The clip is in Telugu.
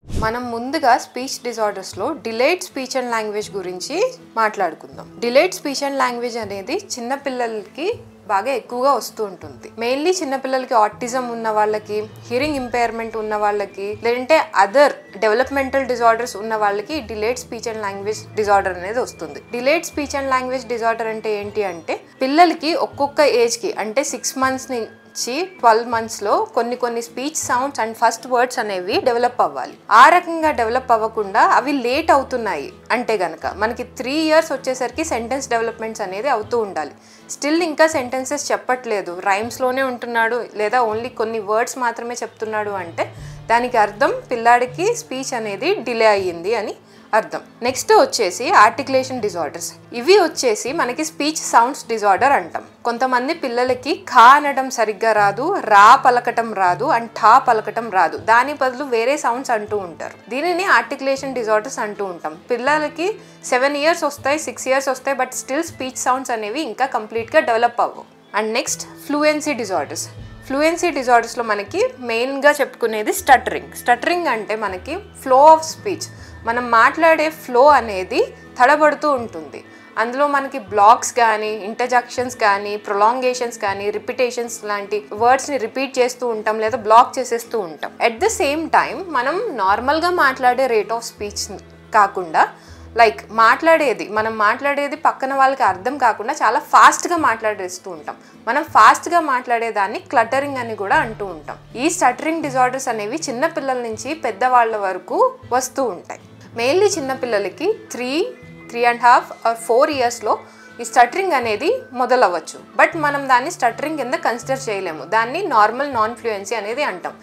మనం ముందుగా స్పీచ్ డిజార్డర్స్లో డిలేడ్ స్పీచ్ అండ్ లాంగ్వేజ్ గురించి మాట్లాడుకుందాం. డిలేడ్ స్పీచ్ అండ్ లాంగ్వేజ్ అనేది చిన్నపిల్లలకి బాగా ఎక్కువగా వస్తూ ఉంటుంది. మెయిన్లీ చిన్నపిల్లలకి ఆటిజం ఉన్న వాళ్ళకి, హియరింగ్ ఇంపైర్మెంట్ ఉన్న వాళ్ళకి, లేదంటే అదర్ డెవలప్మెంటల్ డిజార్డర్స్ ఉన్న వాళ్ళకి delayed speech and language disorder అనేది వస్తుంది. Delayed speech and language disorder అంటే ఏంటి అంటే పిల్లలకి ఒక్కొక్క ఏజ్కి అంటే 6 months నుంచి 12 monthsలో కొన్ని speech sounds and first words అనేవి డెవలప్ అవ్వాలి. ఆ రకంగా డెవలప్ అవ్వకుండా అవి లేట్ అవుతున్నాయి అంటే గనక మనకి 3 years వచ్చేసరికి సెంటెన్స్ డెవలప్మెంట్స్ అనేది అవుతూ ఉండాలి. స్టిల్ ఇంకా సెంటెన్సెస్ చెప్పట్లేదు, రైమ్స్లోనే ఉంటున్నాడు లేదా ఓన్లీ కొన్ని వర్డ్స్ మాత్రమే చెప్తున్నాడు అంటే దానికి అర్థం పిల్లాడికి స్పీచ్ అనేది డిలే అయ్యింది అని అర్థం. నెక్స్ట్ వచ్చేసి ఆర్టికులేషన్ డిజార్డర్స్. ఇవి వచ్చేసి మనకి స్పీచ్ సౌండ్స్ డిజార్డర్ అంటాం. కొంతమంది పిల్లలకి ఖా అనడం సరిగ్గా రాదు, రా పలకటం రాదు అండ్ ఠా పలకటం రాదు, దాని బదులు వేరే సౌండ్స్ అంటూ ఉంటారు. దీనిని ఆర్టికులేషన్ డిజార్డర్స్ అంటూ ఉంటాం. పిల్లలకి 7 years వస్తాయి, 6 years వస్తాయి, బట్ స్టిల్ స్పీచ్ సౌండ్స్ అనేవి ఇంకా కంప్లీట్గా డెవలప్ అవ్వవు. And next fluency disorders. Fluency డిజార్డర్స్లో మనకి మెయిన్గా చెప్పుకునేది స్టటరింగ్. స్టటరింగ్ అంటే మనకి ఫ్లో ఆఫ్ స్పీచ్, మనం మాట్లాడే ఫ్లో అనేది తడబడుతూ ఉంటుంది. అందులో మనకి బ్లాక్స్ కానీ, ఇంటర్జెక్షన్స్ కానీ, ప్రొలాంగేషన్స్ కానీ, రిపిటేషన్స్ లాంటి వర్డ్స్ని రిపీట్ చేస్తూ ఉంటాం లేదా బ్లాక్ చేసేస్తూ ఉంటాం. ఎట్ ద సేమ్ టైం మనం నార్మల్గా మాట్లాడే రేట్ ఆఫ్ స్పీచ్ కాకుండా లైక్ మనం మాట్లాడేది పక్కన వాళ్ళకి అర్థం కాకుండా చాలా ఫాస్ట్గా మాట్లాడేస్తూ ఉంటాం. మనం ఫాస్ట్గా మాట్లాడేదాన్ని క్లటరింగ్ అని కూడా అంటూ ఉంటాం. ఈ స్టటరింగ్ డిజార్డర్స్ అనేవి చిన్నపిల్లల నుంచి పెద్దవాళ్ళ వరకు వస్తూ ఉంటాయి. మెయిన్లీ చిన్నపిల్లలకి 3.5 or 4 yearsలో ఈ స్టటరింగ్ అనేది మొదలవ్వచ్చు. బట్ మనం దాన్ని స్టటరింగ్ కింద కన్సిడర్ చేయలేము, దాన్ని నార్మల్ నాన్ ఫ్లూయెన్సీ అనేది అంటాం.